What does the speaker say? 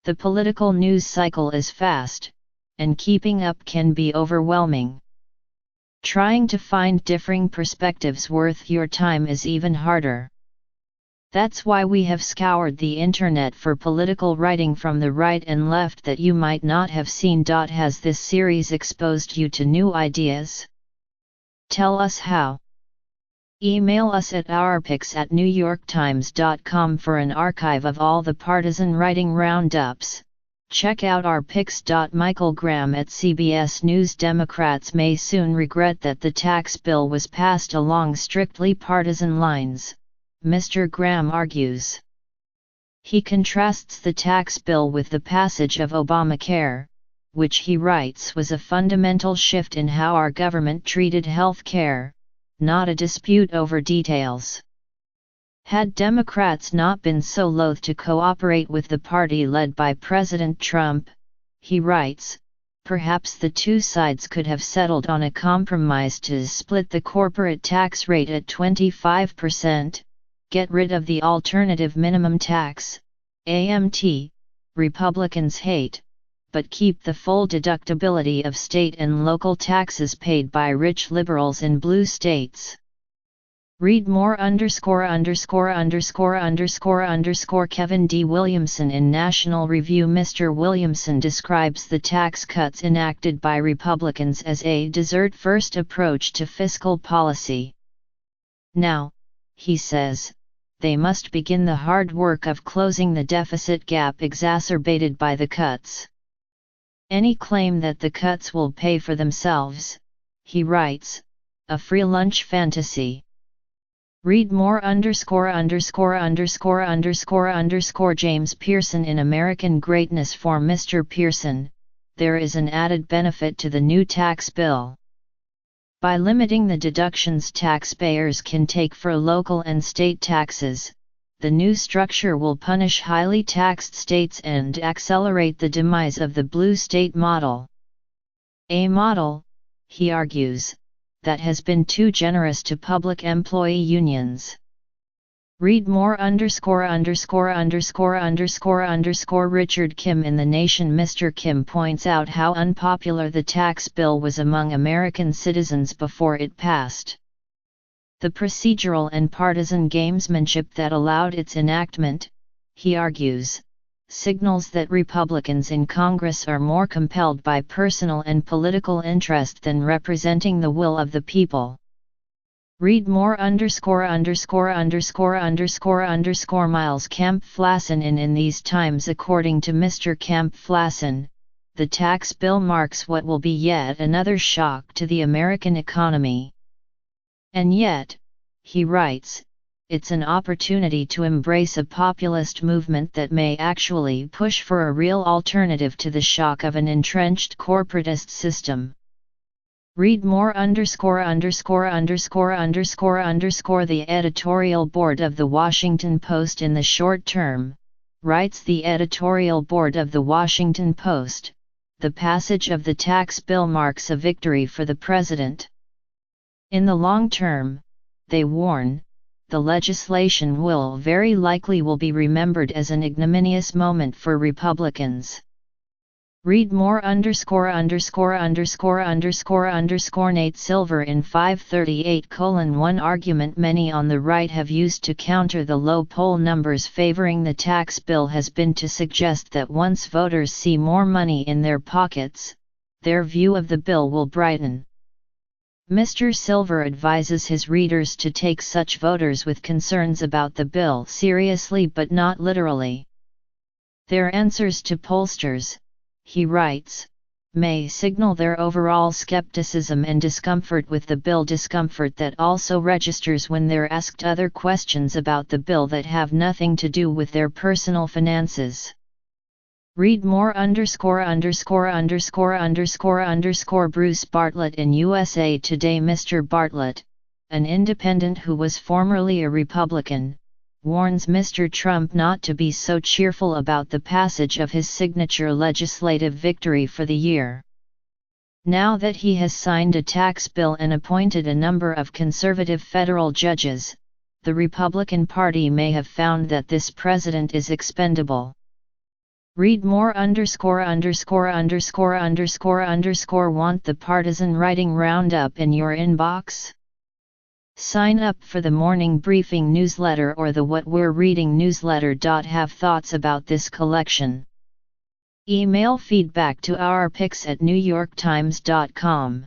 The political news cycle is fast, and keeping up can be overwhelming. Trying to find differing perspectives worth your time is even harder. That's why we have scoured the internet for political writing from the right and left that you might not have seen. Has this series exposed you to new ideas? Tell us how. Email us at ourpicks@newyorktimes.com for an archive of all the partisan writing roundups. Check out our picks. Michael Graham at CBS News. Democrats may soon regret that the tax bill was passed along strictly partisan lines, Mr. Graham argues. He contrasts the tax bill with the passage of Obamacare, which he writes was a fundamental shift in how our government treated health care, not a dispute over details. Had Democrats not been so loath to cooperate with the party led by President Trump, he writes, perhaps the two sides could have settled on a compromise to split the corporate tax rate at 25%, get rid of the alternative minimum tax, AMT, Republicans hate, but keep the full deductibility of state and local taxes paid by rich liberals in blue states. Read more ___________ Kevin D. Williamson in National Review. Mr. Williamson describes the tax cuts enacted by Republicans as a dessert-first approach to fiscal policy. Now, he says, they must begin the hard work of closing the deficit gap exacerbated by the cuts. Any claim that the cuts will pay for themselves, he writes, a free lunch fantasy. Read more __________ James Pearson in American Greatness. For Mr. Pearson, there is an added benefit to the new tax bill. By limiting the deductions taxpayers can take for local and state taxes, the new structure will punish highly taxed states and accelerate the demise of the blue state model. A model, he argues, that has been too generous to public employee unions. Read more ________ Richard Kim in The Nation. Mr. Kim points out how unpopular the tax bill was among American citizens before it passed. The procedural and partisan gamesmanship that allowed its enactment, he argues, signals that Republicans in Congress are more compelled by personal and political interest than representing the will of the people. Read more _________ Miles Camp Flasson in These Times. According to Mr. Camp Flasson, the tax bill marks what will be yet another shock to the American economy. And yet, he writes, it's an opportunity to embrace a populist movement that may actually push for a real alternative to the shock of an entrenched corporatist system. Read more ________ The editorial board of The Washington Post. In the short term, writes the editorial board of The Washington Post, the passage of the tax bill marks a victory for the president. In the long term, they warn, the legislation will very likely be remembered as an ignominious moment for Republicans. Read more _______ Nate Silver in 538:1 Argument many on the right have used to counter the low poll numbers favoring the tax bill has been to suggest that once voters see more money in their pockets, their view of the bill will brighten. Mr. Silver advises his readers to take such voters with concerns about the bill seriously but not literally. Their answers to pollsters, he writes, may signal their overall skepticism and discomfort with the bill, discomfort that also registers when they're asked other questions about the bill that have nothing to do with their personal finances. Read more ________ Bruce Bartlett in USA Today. Mr. Bartlett, an independent who was formerly a Republican, warns Mr. Trump not to be so cheerful about the passage of his signature legislative victory for the year. Now that he has signed a tax bill and appointed a number of conservative federal judges, the Republican Party may have found that this president is expendable. Read more ______________________________________________________________________________ want the partisan roundup in your inbox? Sign up for the morning briefing newsletter or the What We're Reading newsletter. Have thoughts about this collection? Email feedback to ourpicks@newyorktimes.com.